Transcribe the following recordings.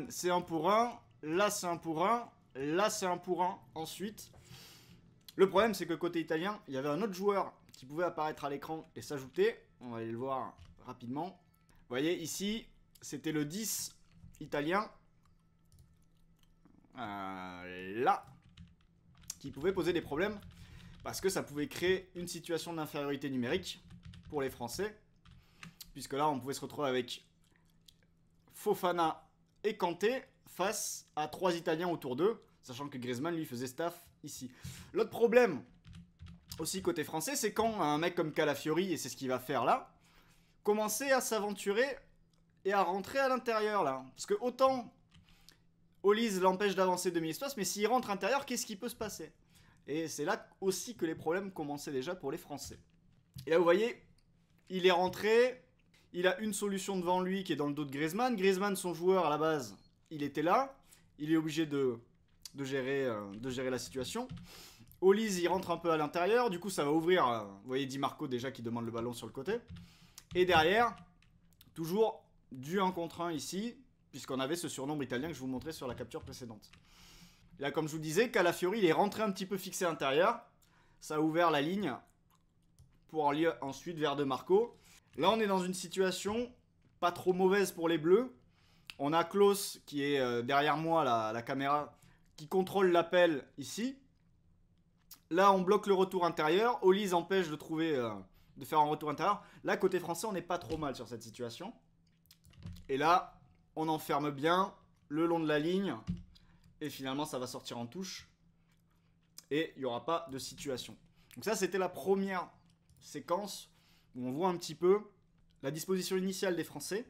C'est 1 pour 1. Là, c'est 1 pour 1. Là, c'est 1 pour 1. Ensuite, le problème, c'est que côté italien, il y avait un autre joueur qui pouvait apparaître à l'écran et s'ajouter. On va aller le voir rapidement. Vous voyez, ici, c'était le 10 italien. Là. Qui pouvait poser des problèmes. Parce que ça pouvait créer une situation d'infériorité numérique pour les Français. Puisque là, on pouvait se retrouver avec Fofana et Kanté face à 3 Italiens autour d'eux. Sachant que Griezmann, lui, faisait staff ici. L'autre problème, aussi côté français, c'est quand un mec comme Calafiori, et c'est ce qu'il va faire là, commençait à s'aventurer et à rentrer à l'intérieur là. Parce que autant Olise l'empêche d'avancer demi-espace, mais s'il rentre intérieur, qu'est-ce qui peut se passer? Et c'est là aussi que les problèmes commençaient déjà pour les Français. Et là, vous voyez, il est rentré, il a une solution devant lui qui est dans le dos de Griezmann. Griezmann, son joueur à la base, il était là. Il est obligé de gérer la situation. Olise, il rentre un peu à l'intérieur. Du coup, ça va ouvrir. Vous voyez Di Marco déjà qui demande le ballon sur le côté. Et derrière, toujours du 1 contre 1 ici, puisqu'on avait ce surnombre italien que je vous montrais sur la capture précédente. Là, comme je vous disais, Calafiori, il est rentré un petit peu fixé à l'intérieur. Ça a ouvert la ligne pour aller ensuite vers De Marco. Là, on est dans une situation pas trop mauvaise pour les Bleus. On a Klaus qui est derrière moi, la caméra, qui contrôle l'appel ici. Là, on bloque le retour intérieur. Olise empêche de faire un retour intérieur. Là, côté français, on n'est pas trop mal sur cette situation. Et là, on enferme bien le long de la ligne. Et finalement, ça va sortir en touche. Et il n'y aura pas de situation. Donc ça, c'était la première séquence où on voit un petit peu la disposition initiale des Français.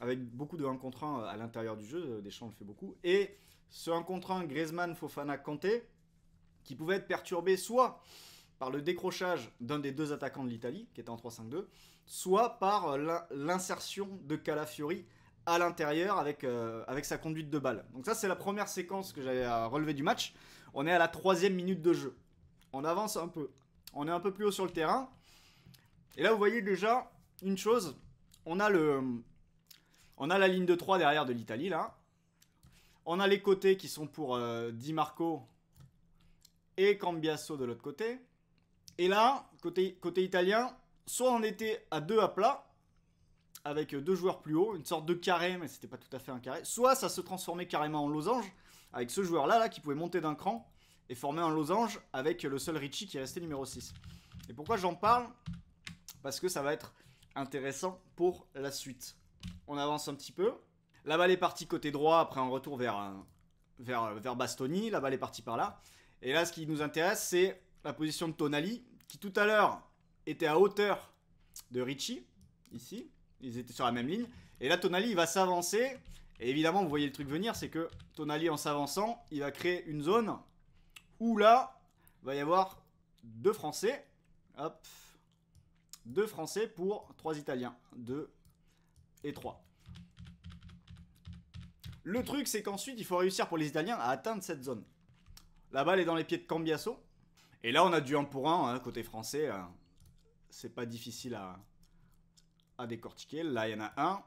Avec beaucoup de 1 contre 1 à l'intérieur du jeu. Deschamps le fait beaucoup. Et ce 1 contre 1, Griezmann, Fofana, Kanté, qui pouvait être perturbé soit par le décrochage d'un des 2 attaquants de l'Italie, qui était en 3-5-2, soit par l'insertion de Calafiori à l'intérieur avec sa conduite de balle. Donc ça, c'est la première séquence que j'avais à relever du match. On est à la 3e minute de jeu. On avance un peu. On est un peu plus haut sur le terrain. Et là, vous voyez déjà une chose. On a la ligne de 3 derrière de l'Italie, là. On a les côtés qui sont pour Di Marco et Cambiasso de l'autre côté. Et là, côté italien, soit on était à 2 à plat, avec 2 joueurs plus haut, une sorte de carré, mais c'était pas tout à fait un carré. Soit ça se transformait carrément en losange, avec ce joueur-là qui pouvait monter d'un cran et former un losange avec le seul Ricci qui est resté numéro 6. Et pourquoi j'en parle? Parce que ça va être intéressant pour la suite. On avance un petit peu. La balle est partie côté droit après un retour vers Bastoni. La balle est partie par là. Et là, ce qui nous intéresse, c'est la position de Tonali, qui tout à l'heure était à hauteur de Ricci, ici. Ils étaient sur la même ligne. Et là, Tonali, il va s'avancer. Et évidemment, vous voyez le truc venir, c'est que Tonali, en s'avançant, il va créer une zone où là, il va y avoir 2 Français. Hop. 2 Français pour 3 Italiens. 2 et 3. Le truc, c'est qu'ensuite, il faut réussir pour les Italiens à atteindre cette zone. La balle est dans les pieds de Cambiasso. Et là, on a du 1 pour 1, hein, côté français. C'est pas difficile à décortiquer. Là, il y en a un.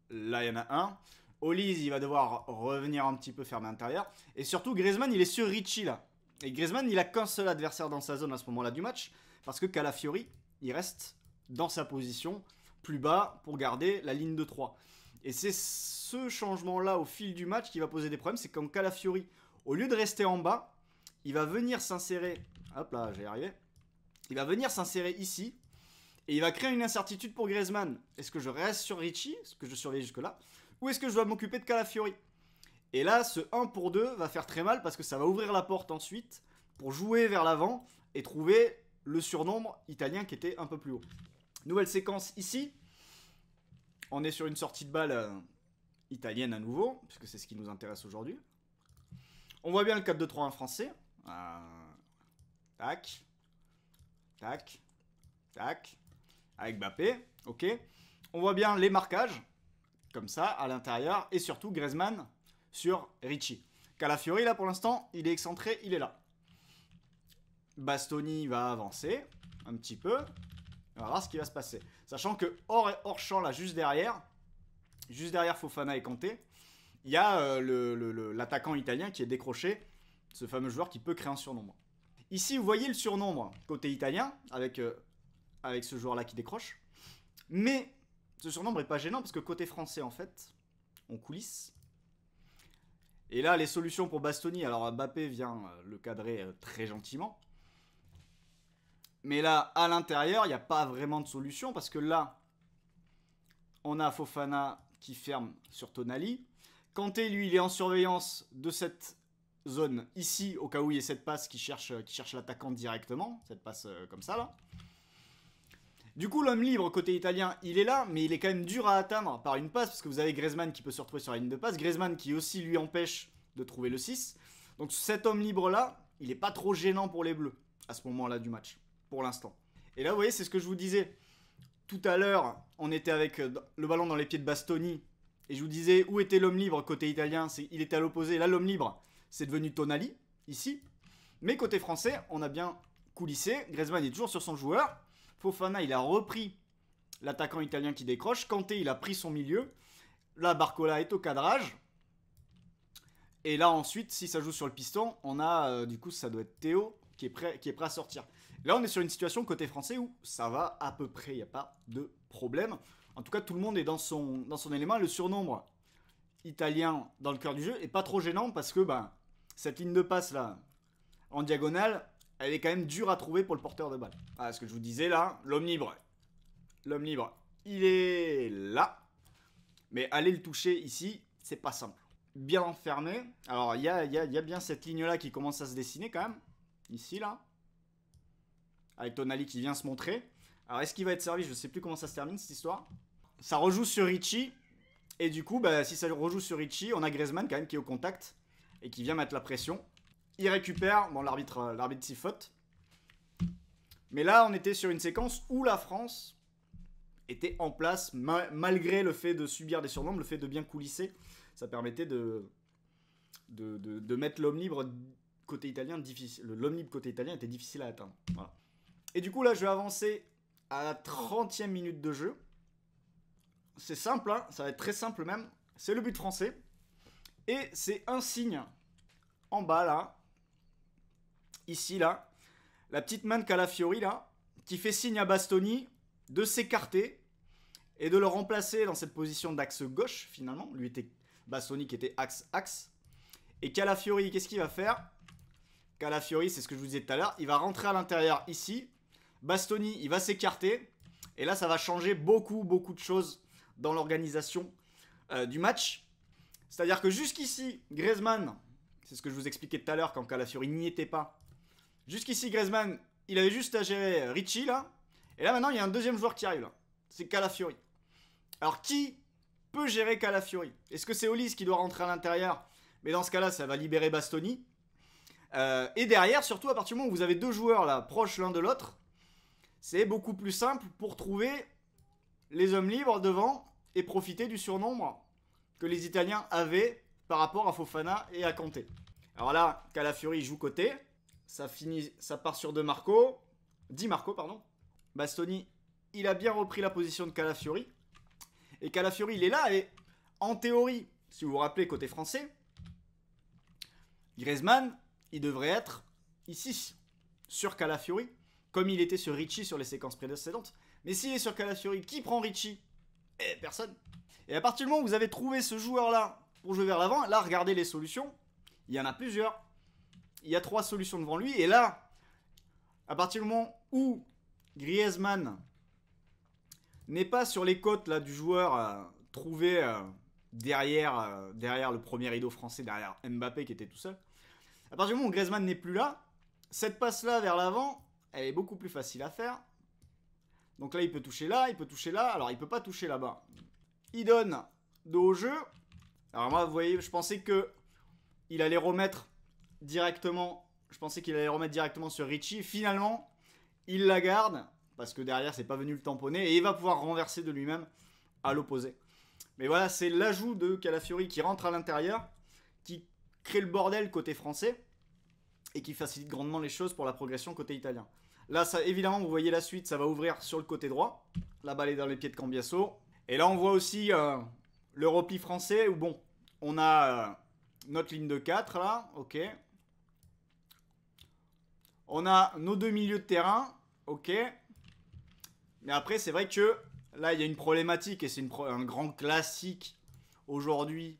Là, il y en a un. Olise, il va devoir revenir un petit peu fermer l'intérieur. Et surtout, Griezmann, il est sur Ricci, là. Et Griezmann, il a qu'un seul adversaire dans sa zone à ce moment-là du match. Parce que Calafiori, il reste dans sa position plus bas pour garder la ligne de 3. Et c'est ce changement-là au fil du match qui va poser des problèmes. C'est quand Calafiori, au lieu de rester en bas, il va venir s'insérer. Hop là, j'ai arrivé. Il va venir s'insérer ici. Et il va créer une incertitude pour Griezmann. Est-ce que je reste sur Ricci? Est-ce que je surveille jusque-là? Ou est-ce que je dois m'occuper de Calafiori? Et là, ce 1 pour 2 va faire très mal parce que ça va ouvrir la porte ensuite pour jouer vers l'avant et trouver le surnombre italien qui était un peu plus haut. Nouvelle séquence ici. On est sur une sortie de balle italienne à nouveau, puisque c'est ce qui nous intéresse aujourd'hui. On voit bien le 4-2-3-1 français. Tac. Tac. Tac. Avec Mbappé. Ok. On voit bien les marquages. Comme ça, à l'intérieur. Et surtout, Griezmann sur Ricci. Calafiori, là, pour l'instant, il est excentré. Il est là. Bastoni va avancer. Un petit peu. On va voir ce qui va se passer. Sachant que hors champ, là, juste derrière Fofana et Kanté, il y a l'attaquant italien qui est décroché, ce fameux joueur qui peut créer un surnombre. Ici, vous voyez le surnombre côté italien, avec ce joueur-là qui décroche. Mais ce surnombre n'est pas gênant, parce que côté français, en fait, on coulisse. Et là, les solutions pour Bastoni, alors Mbappé vient le cadrer très gentiment. Mais là, à l'intérieur, il n'y a pas vraiment de solution, parce que là, on a Fofana qui ferme sur Tonali. Kanté, lui, il est en surveillance de cette zone ici, au cas où il y ait cette passe qui cherche l'attaquant directement. Cette passe comme ça, là. Du coup, l'homme libre côté italien, il est là, mais il est quand même dur à atteindre par une passe, parce que vous avez Griezmann qui peut se retrouver sur la ligne de passe. Griezmann qui aussi lui empêche de trouver le 6. Donc cet homme libre-là, il n'est pas trop gênant pour les Bleus, à ce moment-là du match, pour l'instant. Et là, vous voyez, c'est ce que je vous disais. Tout à l'heure, on était avec le ballon dans les pieds de Bastoni, et je vous disais où était l'homme libre côté italien, il était à l'opposé. Là, l'homme libre, c'est devenu Tonali, ici. Mais côté français, on a bien coulissé. Griezmann est toujours sur son joueur. Fofana, il a repris l'attaquant italien qui décroche. Kanté, il a pris son milieu. Là, Barcola est au cadrage. Et là, ensuite, si ça joue sur le piston, on a, du coup, ça doit être Théo qui est prêt à sortir. Là, on est sur une situation côté français où ça va à peu près, il n'y a pas de problème. En tout cas, tout le monde est dans son élément. Le surnombre italien dans le cœur du jeu est pas trop gênant parce que cette ligne de passe là, en diagonale, elle est quand même dure à trouver pour le porteur de balle. Ah, ce que je vous disais là, l'homme libre, il est là. Mais aller le toucher ici, c'est pas simple. Bien enfermé. Alors, il y a bien cette ligne-là qui commence à se dessiner quand même. Ici, là. Avec Tonali qui vient se montrer. Alors, est-ce qu'il va être servi? Je sais plus comment ça se termine, cette histoire. Ça rejoue sur Ricci. Et du coup, si ça rejoue sur Ricci, on a Griezmann quand même qui est au contact. Et qui vient mettre la pression. Il récupère. Bon, l'arbitre sifflote. Mais là, on était sur une séquence où la France était en place, malgré le fait de subir des surnombres, le fait de bien coulisser. Ça permettait de mettre l'homme libre côté italien difficile. L'homme libre côté italien était difficile à atteindre. Voilà. Et du coup, là, je vais avancer à la 30e minute de jeu. C'est simple, hein, ça va être très simple même. C'est le but français. Et c'est un signe en bas, là. Ici, là. La petite main de Calafiori, là, qui fait signe à Bastoni de s'écarter et de le remplacer dans cette position d'axe gauche, finalement. Lui était Bastoni qui était axe. Et Calafiori, qu'est-ce qu'il va faire? Calafiori, c'est ce que je vous disais tout à l'heure, il va rentrer à l'intérieur ici. Bastoni, il va s'écarter. Et là, ça va changer beaucoup de choses dans l'organisation du match. C'est-à-dire que jusqu'ici, Griezmann, c'est ce que je vous expliquais tout à l'heure quand Calafiori n'y était pas. Jusqu'ici, Griezmann, il avait juste à gérer Ricci, là. Et là, maintenant, il y a un deuxième joueur qui arrive, là. C'est Calafiori. Alors, qui peut gérer Calafiori? Est-ce que c'est Olise qui doit rentrer à l'intérieur? Mais dans ce cas-là, ça va libérer Bastoni. Et derrière, surtout, à partir du moment où vous avez deux joueurs, là, proches l'un de l'autre, c'est beaucoup plus simple pour trouver les hommes libres devant et profiter du surnombre que les Italiens avaient par rapport à Fofana et à Kanté. Alors là, Calafiori joue côté. Ça part sur Di Marco, pardon. Bastoni, il a bien repris la position de Calafiori. Et Calafiori, il est là. Et en théorie, si vous vous rappelez, côté français, Griezmann, il devrait être ici, sur Calafiori, comme il était sur Ricci sur les séquences précédentes. Mais s'il est sur Calafiori, qui prend Ricci? Personne. Et à partir du moment où vous avez trouvé ce joueur-là pour jouer vers l'avant, là, regardez les solutions. Il y en a plusieurs. Il y a 3 solutions devant lui. Et là, à partir du moment où Griezmann n'est pas sur les côtes là, du joueur trouvé derrière le premier rideau français, derrière Mbappé qui était tout seul, à partir du moment où Griezmann n'est plus là, cette passe-là vers l'avant, elle est beaucoup plus facile à faire. Donc là, il peut toucher là, il peut toucher là. Alors, il ne peut pas toucher là-bas. Il donne dos au jeu. Alors moi, vous voyez, je pensais qu'il allait remettre directement. Je pensais qu'il allait remettre directement sur Ricci. Finalement, il la garde. Parce que derrière, c'est pas venu le tamponner. Et il va pouvoir renverser de lui-même à l'opposé. Mais voilà, c'est l'ajout de Calafiori qui rentre à l'intérieur. Qui crée le bordel côté français. Et qui facilite grandement les choses pour la progression côté italien. Là, ça, évidemment, vous voyez la suite. Ça va ouvrir sur le côté droit. La balle est dans les pieds de Cambiasso. Et là, on voit aussi le repli français. Où bon, On a notre ligne de 4 là, ok. On a nos deux milieux de terrain, ok. Mais après, c'est vrai que là, il y a une problématique et c'est un grand classique aujourd'hui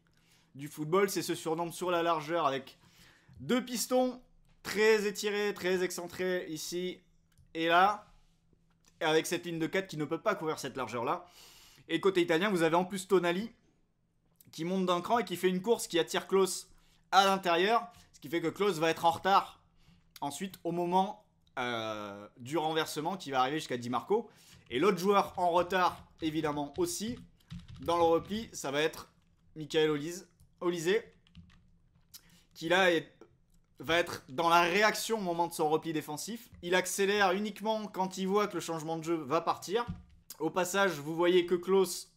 du football. C'est ce surnombre sur la largeur avec deux pistons très étirés, très excentrés ici et là. Et avec cette ligne de 4 qui ne peut pas couvrir cette largeur-là. Et côté italien, vous avez en plus Tonali qui monte d'un cran et qui fait une course qui attire Klose à l'intérieur. Ce qui fait que Klose va être en retard ensuite au moment du renversement qui va arriver jusqu'à Di Marco. Et l'autre joueur en retard, évidemment aussi, dans le repli, ça va être Michael Olise, qui là va être dans la réaction au moment de son repli défensif. Il accélère uniquement quand il voit que le changement de jeu va partir. Au passage, vous voyez que Klose,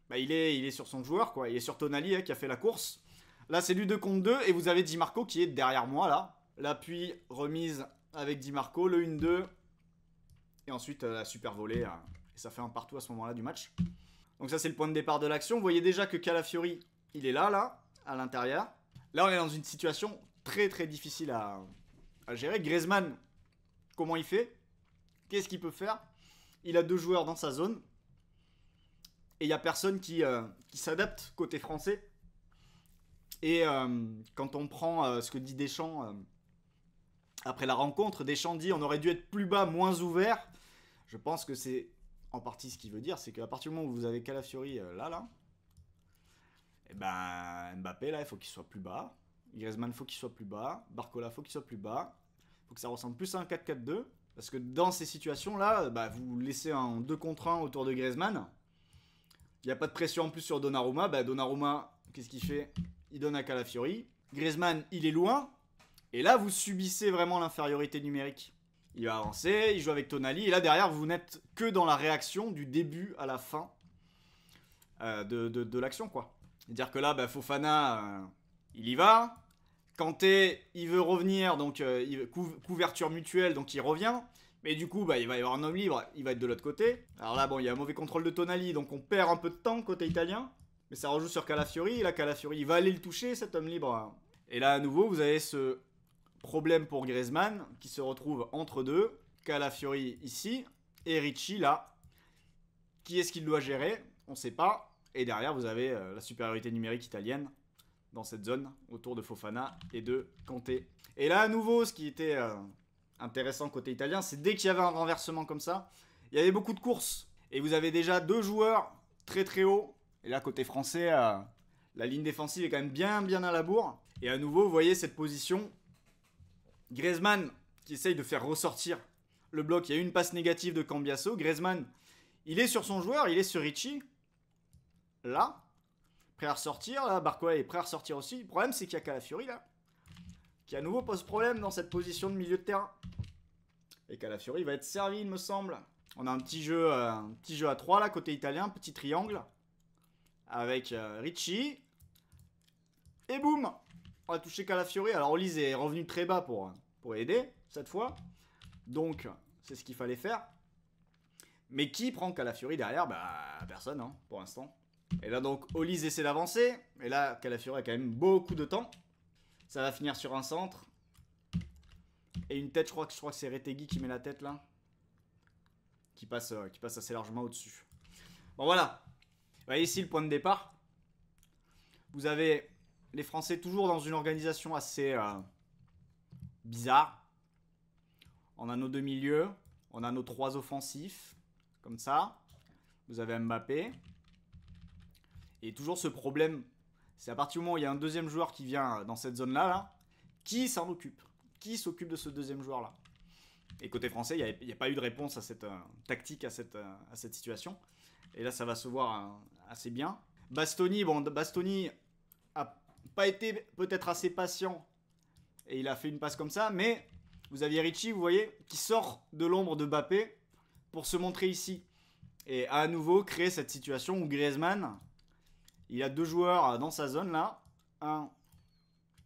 bah, il est sur son joueur, quoi. Il est sur Tonali qui a fait la course. Là, c'est du 2 contre 2 et vous avez Di Marco qui est derrière moi, là. L'appui remise avec Di Marco, le 1-2. Et ensuite, la super volée. Et ça fait un partout à ce moment-là du match. Donc ça, c'est le point de départ de l'action. Vous voyez déjà que Calafiori, il est là, à l'intérieur. Là, on est dans une situation très très difficile à gérer. Griezmann, comment il fait? Qu'est-ce qu'il peut faire? Il a deux joueurs dans sa zone. Et il n'y a personne qui s'adapte côté français. Et quand on prend ce que dit Deschamps après la rencontre, Deschamps dit on aurait dû être plus bas, moins ouvert. Je pense que c'est en partie ce qu'il veut dire, c'est qu'à partir du moment où vous avez Calafiori là, et ben Mbappé là, il faut qu'il soit plus bas. Griezmann, il faut qu'il soit plus bas. Barcola, il faut qu'il soit plus bas. Il faut que ça ressemble plus à un 4-4-2. Parce que dans ces situations-là, bah, vous laissez un 2 contre 1 autour de Griezmann. Il n'y a pas de pression en plus sur Donnarumma. Bah, Donnarumma, qu'est-ce qu'il fait? Il donne à Calafiori. Griezmann, il est loin. Et là, vous subissez vraiment l'infériorité numérique. Il va avancer, il joue avec Tonali. Et là, derrière, vous n'êtes que dans la réaction du début à la fin de l'action, quoi. C'est-à-dire que là, bah, Fofana, il y va. Kanté, il veut revenir, donc couverture mutuelle, donc il revient. Mais du coup, bah, il va y avoir un homme libre, il va être de l'autre côté. Alors là, bon, il y a un mauvais contrôle de Tonali, donc on perd un peu de temps côté italien. Mais ça rejoue sur Calafiori. Et là, Calafiori, il va aller le toucher, cet homme libre. Et là, à nouveau, vous avez ce problème pour Griezmann, qui se retrouve entre deux. Calafiori ici, et Ricci là. Qui est-ce qu'il doit gérer? On ne sait pas. Et derrière, vous avez la supériorité numérique italienne dans cette zone, autour de Fofana et de Kanté. Et là, à nouveau, ce qui était intéressant côté italien, c'est dès qu'il y avait un renversement comme ça, il y avait beaucoup de courses. Et vous avez déjà deux joueurs très très hauts. Et là, côté français, la ligne défensive est quand même bien à la bourre. Et à nouveau, vous voyez cette position. Griezmann qui essaye de faire ressortir le bloc. Il y a eu une passe négative de Cambiasso. Griezmann, il est sur son joueur, il est sur Ricci. Là. Prêt à ressortir, là, Barcola est prêt à ressortir aussi. Le problème, c'est qu'il y a Calafiori, là, qui à nouveau pose problème dans cette position de milieu de terrain. Et Calafiori va être servi, il me semble. On a un petit jeu à 3, là, côté italien, petit triangle. Avec Ricci. Et boum! On va toucher Calafiori. Alors, Olise est revenu très bas pour aider, cette fois. Donc, c'est ce qu'il fallait faire. Mais qui prend Calafiori derrière? Bah, personne, hein, pour l'instant. Et là donc Olise essaie d'avancer. Et là Calafiori a quand même beaucoup de temps. Ça va finir sur un centre. Et une tête, je crois que c'est Retegui qui met la tête là. Qui passe assez largement au-dessus. Bon voilà. Vous voyez ici le point de départ. Vous avez les Français toujours dans une organisation assez bizarre. On a nos deux milieux. On a nos trois offensifs. Comme ça. Vous avez Mbappé. Et toujours ce problème, c'est à partir du moment où il y a un deuxième joueur qui vient dans cette zone-là, là, qui s'en occupe? Qui s'occupe de ce deuxième joueur-là? Et côté français, il n'y a pas eu de réponse à cette tactique, à cette situation. Et là, ça va se voir assez bien. Bastoni a pas été peut-être assez patient. Et il a fait une passe comme ça. Mais vous aviez Ricci, vous voyez, qui sort de l'ombre de Mbappé pour se montrer ici. Et à nouveau, créer cette situation où Griezmann... Il a deux joueurs dans sa zone là. 1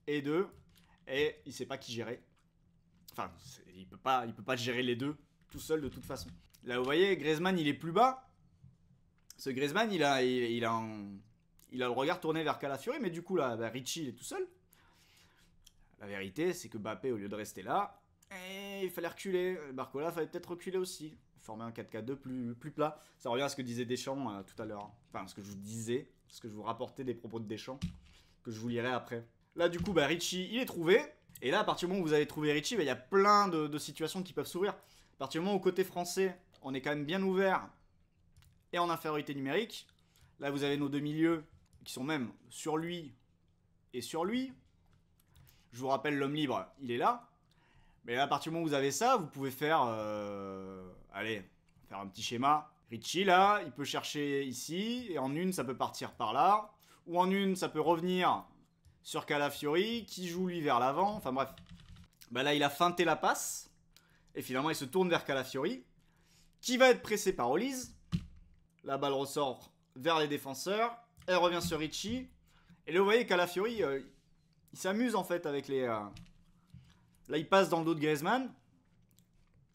et 2. Et il sait pas qui gérer. Enfin, il peut pas gérer les deux tout seul de toute façon. Là vous voyez, Griezmann il est plus bas. Ce Griezmann il a il a le regard tourné vers Calafiori, mais du coup là, bah, Ricci il est tout seul. La vérité, c'est que Mbappé, au lieu de rester là, il fallait reculer. Barcola, fallait peut-être reculer aussi. Former un 4-4-2 plus plat. Ça revient à ce que disait Deschamps tout à l'heure. Enfin, ce que je vous disais, ce que je vous rapportais des propos de Deschamps, que je vous lirai après. Là, du coup, bah, Ricci, il est trouvé. Et là, à partir du moment où vous avez trouvé Ricci, bah, il y a plein de situations qui peuvent s'ouvrir. À partir du moment où, côté français, on est quand même bien ouvert et en infériorité numérique. Là, vous avez nos deux milieux qui sont même sur lui et sur lui. Je vous rappelle, l'homme libre, il est là. Mais là, à partir du moment où vous avez ça, vous pouvez faire... allez, faire un petit schéma. Ricci, là, il peut chercher ici. Et en une, ça peut partir par là. Ou en une, ça peut revenir sur Calafiori, qui joue lui vers l'avant. Enfin bref. Bah là, il a feinté la passe. Et finalement, il se tourne vers Calafiori, qui va être pressé par Olise. La balle ressort vers les défenseurs. Elle revient sur Ricci. Et là, vous voyez, Calafiori... il s'amuse en fait avec les... Là, il passe dans le dos de Griezmann.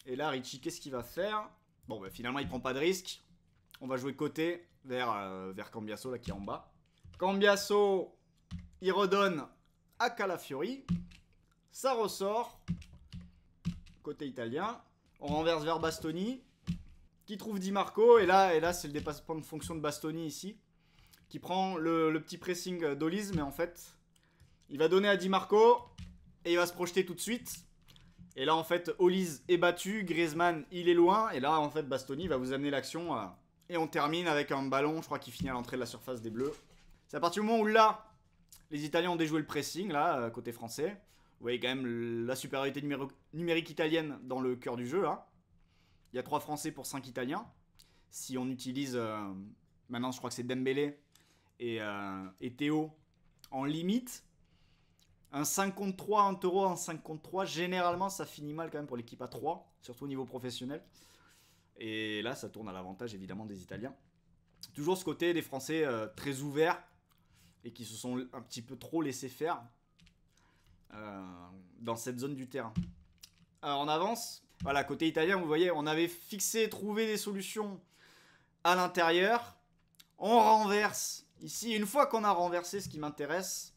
Et là, Ricci, qu'est-ce qu'il va faire? Bon, bah, finalement, il prend pas de risque. On va jouer côté vers Cambiasso, là, qui est en bas. Cambiasso, il redonne à Calafiori. Ça ressort. Côté italien. On renverse vers Bastoni, qui trouve Di Marco. Et là c'est le dépassement de fonction de Bastoni ici, qui prend le petit pressing d'Olise, mais en fait... il va donner à Di Marco et il va se projeter tout de suite. Et là, en fait, Olise est battu, Griezmann, il est loin. Et là, en fait, Bastoni va vous amener l'action. Et on termine avec un ballon, je crois, qui finit à l'entrée de la surface des Bleus. C'est à partir du moment où là, les Italiens ont déjoué le pressing, là, côté français. Vous voyez quand même la supériorité numérique italienne dans le cœur du jeu, là. Il y a 3 Français pour 5 Italiens. Si on utilise, maintenant, je crois que c'est Dembélé et Théo en limite. Un 5 contre 3, un taureau en 5 contre 3, généralement ça finit mal quand même pour l'équipe à 3, surtout au niveau professionnel. Et là ça tourne à l'avantage évidemment des Italiens. Toujours ce côté des Français très ouverts et qui se sont un petit peu trop laissés faire dans cette zone du terrain. Alors on avance. Voilà, côté italien, vous voyez, on avait fixé, trouvé des solutions à l'intérieur. On renverse ici. Une fois qu'on a renversé, ce qui m'intéresse,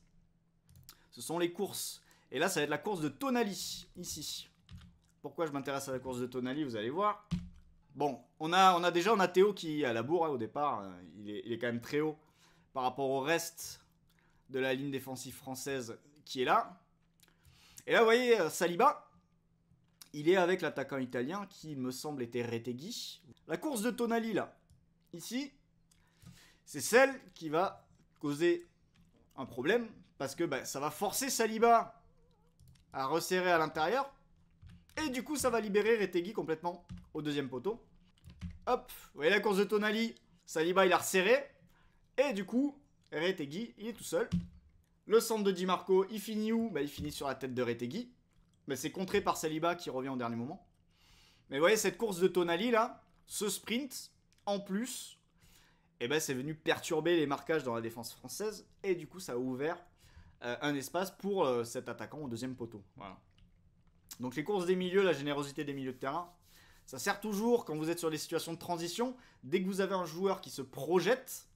ce sont les courses. Et là, ça va être la course de Tonali, ici. Pourquoi je m'intéresse à la course de Tonali, vous allez voir. Bon, on a Théo qui est à la bourre, hein, au départ. Il est quand même très haut par rapport au reste de la ligne défensive française qui est là. Et là, vous voyez, Saliba, il est avec l'attaquant italien qui, il me semble, était Retegui. La course de Tonali, là, ici, c'est celle qui va causer un problème. Parce que bah, ça va forcer Saliba à resserrer à l'intérieur. Et du coup, ça va libérer Retegui complètement au deuxième poteau. Hop, vous voyez la course de Tonali. Saliba, il a resserré. Et du coup, Retegui, il est tout seul. Le centre de Di Marco, il finit où? Bah, il finit sur la tête de Retegui. Mais c'est contré par Saliba qui revient au dernier moment. Mais vous voyez, cette course de Tonali, là, ce sprint, en plus, eh ben, c'est venu perturber les marquages dans la défense française. Et du coup, ça a ouvert un espace pour cet attaquant au deuxième poteau. Voilà. Donc les courses des milieux, la générosité des milieux de terrain, ça sert toujours quand vous êtes sur des situations de transition. Dès que vous avez un joueur qui se projette,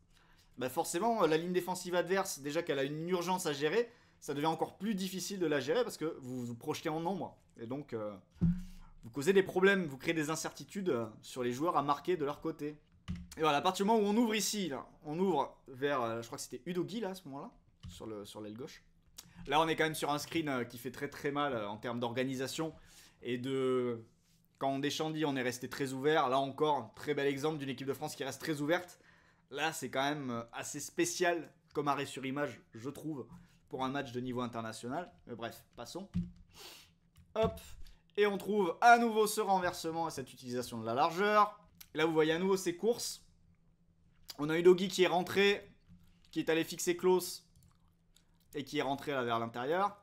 bah forcément la ligne défensive adverse, déjà qu'elle a une urgence à gérer, ça devient encore plus difficile de la gérer parce que vous vous projetez en nombre. Et donc vous causez des problèmes, vous créez des incertitudes sur les joueurs à marquer de leur côté. Et voilà, à partir du moment où on ouvre ici, là, on ouvre vers, je crois que c'était Udogi là à ce moment-là, sur l'aile gauche. Là, on est quand même sur un screen qui fait très très mal en termes d'organisation et de... Quand on déchandit, on est resté très ouvert. Là encore, très bel exemple d'une équipe de France qui reste très ouverte. Là, c'est quand même assez spécial comme arrêt sur image, je trouve, pour un match de niveau international. Mais bref, passons. Hop, et on trouve à nouveau ce renversement et cette utilisation de la largeur. Et là, vous voyez à nouveau ces courses. On a Udogi qui est rentré, qui est allé fixer Klose et qui est rentré là vers l'intérieur.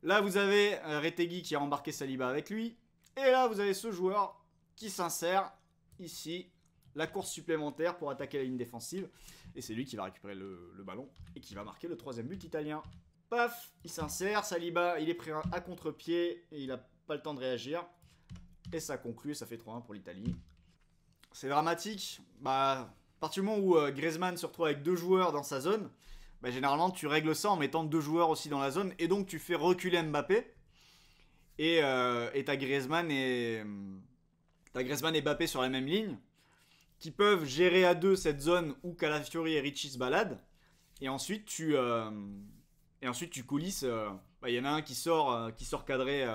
Là, vous avez Retegui qui a embarqué Saliba avec lui. Et là, vous avez ce joueur qui s'insère ici. La course supplémentaire pour attaquer la ligne défensive. Et c'est lui qui va récupérer le ballon et qui va marquer le troisième but italien. Paf, il s'insère. Saliba, il est pris à contre-pied et il n'a pas le temps de réagir. Et ça conclut, ça fait 3-1 pour l'Italie. C'est dramatique. Bah, partir du moment où Griezmann se retrouve avec 2 joueurs dans sa zone, bah, généralement tu règles ça en mettant 2 joueurs aussi dans la zone, et donc tu fais reculer Mbappé, et t'as Griezmann et Mbappé sur la même ligne, qui peuvent gérer à 2 cette zone où Calafiori et Ricci se baladent, et ensuite tu coulisses, il y en a un qui sort cadrer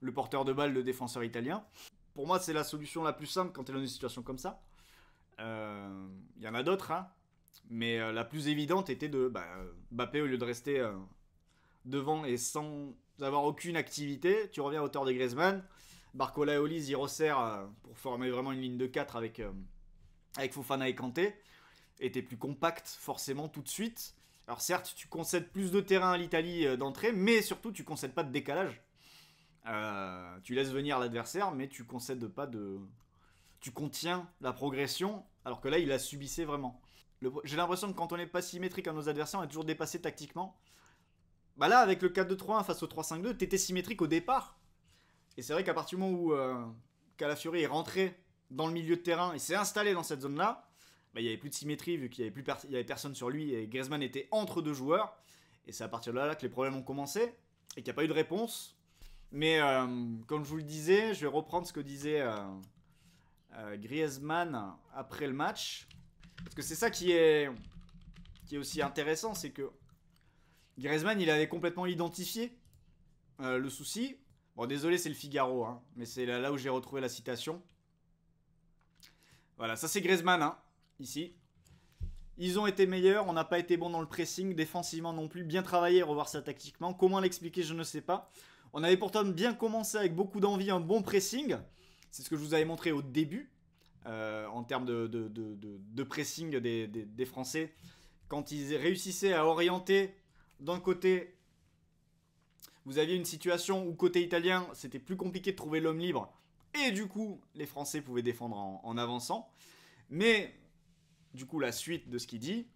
le porteur de balle, le défenseur italien. Pour moi, c'est la solution la plus simple quand tu es dans une situation comme ça. Il y en a d'autres, hein, mais la plus évidente était de Mbappé, au lieu de rester devant et sans avoir aucune activité, tu reviens à hauteur de Griezmann. Barcola et Olise y resserrent pour former vraiment une ligne de 4 avec Fofana et Kanté. Et t'es plus compact forcément tout de suite. Alors certes, tu concèdes plus de terrain à l'Italie d'entrée, mais surtout tu concèdes pas de décalage. Tu laisses venir l'adversaire, mais tu concèdes pas de... Tu contiens la progression, alors que là, il la subissait vraiment. J'ai l'impression que quand on n'est pas symétrique à nos adversaires, on est toujours dépassé tactiquement. Bah là, avec le 4-2-3-1 face au 3-5-2, t'étais symétrique au départ. Et c'est vrai qu'à partir du moment où Calafiori est rentré dans le milieu de terrain et s'est installé dans cette zone-là, bah, il n'y avait plus de symétrie vu qu'il n'y avait personne sur lui et Griezmann était entre 2 joueurs. Et c'est à partir de là que les problèmes ont commencé et qu'il n'y a pas eu de réponse. Mais comme je vous le disais, je vais reprendre ce que disait Griezmann après le match. Parce que c'est ça qui est aussi intéressant, c'est que Griezmann, il avait complètement identifié le souci. Bon, désolé, c'est le Figaro, hein, mais c'est là où j'ai retrouvé la citation. Voilà, ça c'est Griezmann, hein, ici. Ils ont été meilleurs, on n'a pas été bon dans le pressing, défensivement non plus, bien travaillé, revoir ça tactiquement. Comment l'expliquer, je ne sais pas. On avait pourtant bien commencé avec beaucoup d'envie, un bon pressing. C'est ce que je vous avais montré au début, en termes de pressing des Français. Quand ils réussissaient à orienter d'un côté, vous aviez une situation où côté italien, c'était plus compliqué de trouver l'homme libre. Et du coup, les Français pouvaient défendre en avançant. Mais, du coup, la suite de ce qu'il dit,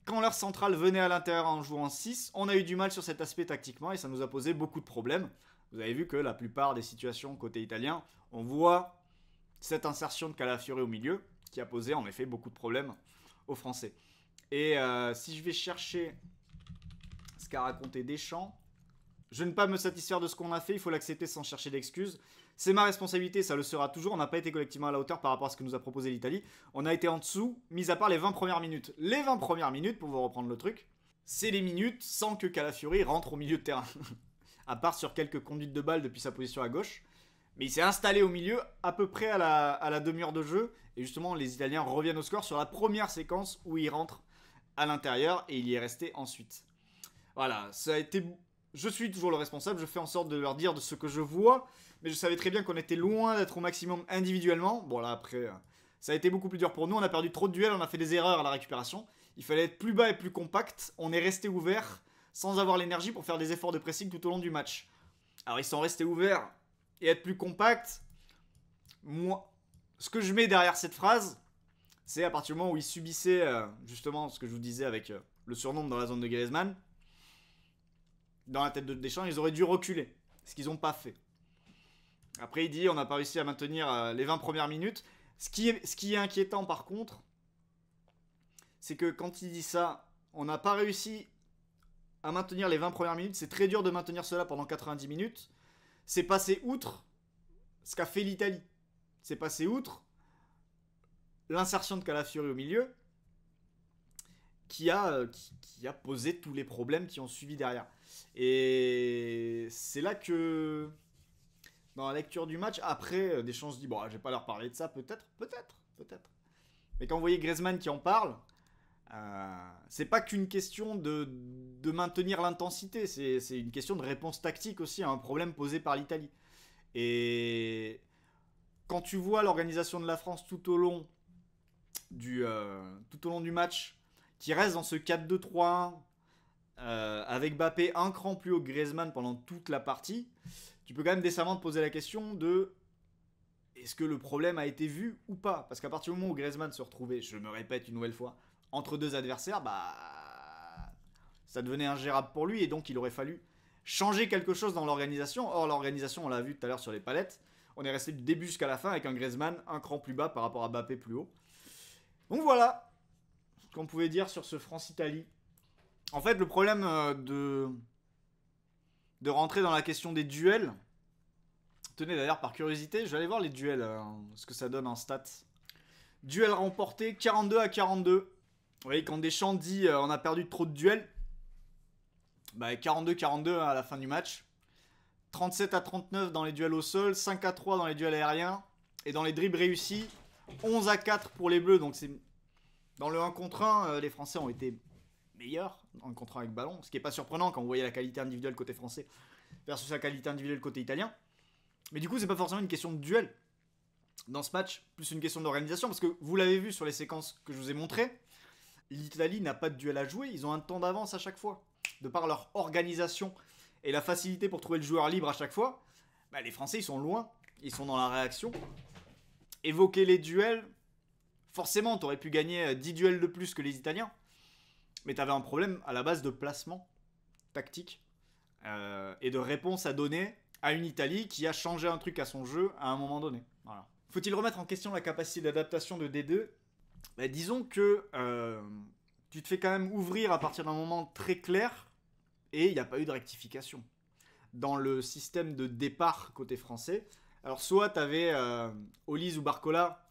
quand leur centrale venait à l'intérieur en jouant 6, on a eu du mal sur cet aspect tactiquement et ça nous a posé beaucoup de problèmes. Vous avez vu que la plupart des situations côté italien, on voit cette insertion de Calafiori au milieu qui a posé en effet beaucoup de problèmes aux Français. Et si je vais chercher ce qu'a raconté Deschamps, je ne peux pas me satisfaire de ce qu'on a fait, il faut l'accepter sans chercher d'excuses. C'est ma responsabilité, ça le sera toujours. On n'a pas été collectivement à la hauteur par rapport à ce que nous a proposé l'Italie. On a été en dessous, mis à part les 20 premières minutes. Les 20 premières minutes, pour vous reprendre le truc, c'est les minutes sans que Calafiori rentre au milieu de terrain. À part sur quelques conduites de balle depuis sa position à gauche. Mais il s'est installé au milieu à peu près à la demi-heure de jeu. Et justement, les Italiens reviennent au score sur la première séquence où il rentre à l'intérieur et il y est resté ensuite. Voilà, ça a été... Je suis toujours le responsable, je fais en sorte de leur dire de ce que je vois, mais je savais très bien qu'on était loin d'être au maximum individuellement. Bon là après, ça a été beaucoup plus dur pour nous, on a perdu trop de duels, on a fait des erreurs à la récupération. Il fallait être plus bas et plus compact, on est resté ouvert sans avoir l'énergie pour faire des efforts de pressing tout au long du match. Alors ils sont restés ouverts et être plus compact. Moi, ce que je mets derrière cette phrase, c'est à partir du moment où ils subissaient justement ce que je vous disais avec le surnombre dans la zone de Griezmann. Dans la tête de Deschamps, ils auraient dû reculer. Ce qu'ils n'ont pas fait. Après, il dit on n'a pas réussi à maintenir les 20 premières minutes. Ce qui est inquiétant par contre, c'est que quand il dit ça, on n'a pas réussi à maintenir les 20 premières minutes. C'est très dur de maintenir cela pendant 90 minutes. C'est passé outre ce qu'a fait l'Italie. C'est passé outre l'insertion de Calafiori au milieu qui a posé tous les problèmes qui ont suivi derrière. Et c'est là que, dans la lecture du match, après, Deschamps se dit, bon, je vais pas leur parler de ça, peut-être. Mais quand vous voyez Griezmann qui en parle, c'est pas qu'une question de maintenir l'intensité, c'est une question de réponse tactique aussi à un problème posé par l'Italie. Et quand tu vois l'organisation de la France tout au long du match, qui reste dans ce 4-2-3-1, avec Mbappé un cran plus haut que Griezmann pendant toute la partie, tu peux quand même décemment te poser la question de est-ce que le problème a été vu ou pas? Parce qu'à partir du moment où Griezmann se retrouvait, je me répète une nouvelle fois, entre deux adversaires, ça devenait ingérable pour lui et donc il aurait fallu changer quelque chose dans l'organisation. Or l'organisation, on l'a vu tout à l'heure sur les palettes, on est resté du début jusqu'à la fin avec un Griezmann un cran plus bas par rapport à Mbappé plus haut. Donc voilà, qu'on pouvait dire sur ce France-Italie. En fait, le problème de rentrer dans la question des duels. Tenez, d'ailleurs, par curiosité, je vais aller voir les duels, ce que ça donne en stats. Duel remporté 42-42. Vous voyez, quand Deschamps dit on a perdu trop de duels, bah 42-42 à la fin du match. 37-39 dans les duels au sol, 5-3 dans les duels aériens. Et dans les dribbles réussis, 11-4 pour les Bleus. Donc c'est dans le 1 contre 1, les Français ont été meilleurs dans le contre 1 avec ballon. Ce qui n'est pas surprenant quand vous voyez la qualité individuelle côté français versus la qualité individuelle côté italien. Mais du coup, c'est pas forcément une question de duel dans ce match, plus une question d'organisation. Parce que vous l'avez vu sur les séquences que je vous ai montrées, l'Italie n'a pas de duel à jouer. Ils ont un temps d'avance à chaque fois. De par leur organisation et la facilité pour trouver le joueur libre à chaque fois, bah, les Français, ils sont loin. Ils sont dans la réaction. Évoquer les duels, forcément, t'aurais pu gagner 10 duels de plus que les Italiens. Mais t'avais un problème à la base de placement tactique et de réponse à donner à une Italie qui a changé un truc à son jeu à un moment donné. Voilà. Faut-il remettre en question la capacité d'adaptation de D2 ? Bah, disons que tu te fais quand même ouvrir à partir d'un moment très clair et il n'y a pas eu de rectification. Dans le système de départ côté français, alors soit tu avais Olise ou Barcola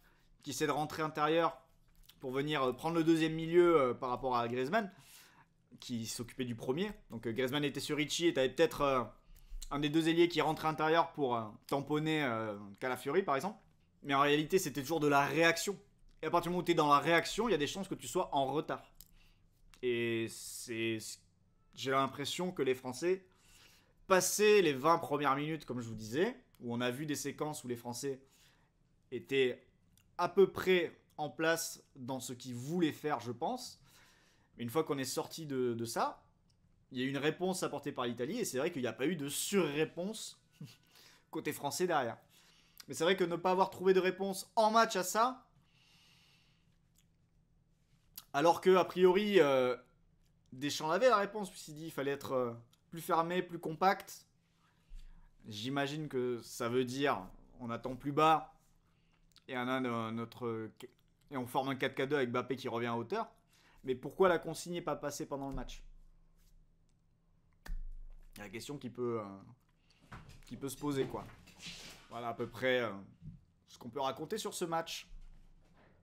qui essaie de rentrer intérieur pour venir prendre le deuxième milieu par rapport à Griezmann, qui s'occupait du premier. Donc Griezmann était sur Ricci et tu avais peut-être un des deux ailiers qui rentrait intérieur pour tamponner Calafiori par exemple. Mais en réalité, c'était toujours de la réaction. Et à partir du moment où tu es dans la réaction, il y a des chances que tu sois en retard. Et j'ai l'impression que les Français, passé les 20 premières minutes, comme je vous disais, où on a vu des séquences où les Français étaient à peu près en place dans ce qu'ils voulaient faire, je pense. Mais une fois qu'on est sorti de ça, il y a eu une réponse apportée par l'Italie, et c'est vrai qu'il n'y a pas eu de surréponse côté français derrière. Mais c'est vrai que ne pas avoir trouvé de réponse en match à ça, alors que a priori Deschamps avait la réponse, puisqu'il dit qu'il fallait être plus fermé, plus compact. J'imagine que ça veut dire on attend plus bas et on forme un 4-4-2 avec Mbappé qui revient à hauteur. Mais pourquoi la consigne n'est pas passée pendant le match ? La question qui peut se poser, quoi. Voilà à peu près ce qu'on peut raconter sur ce match.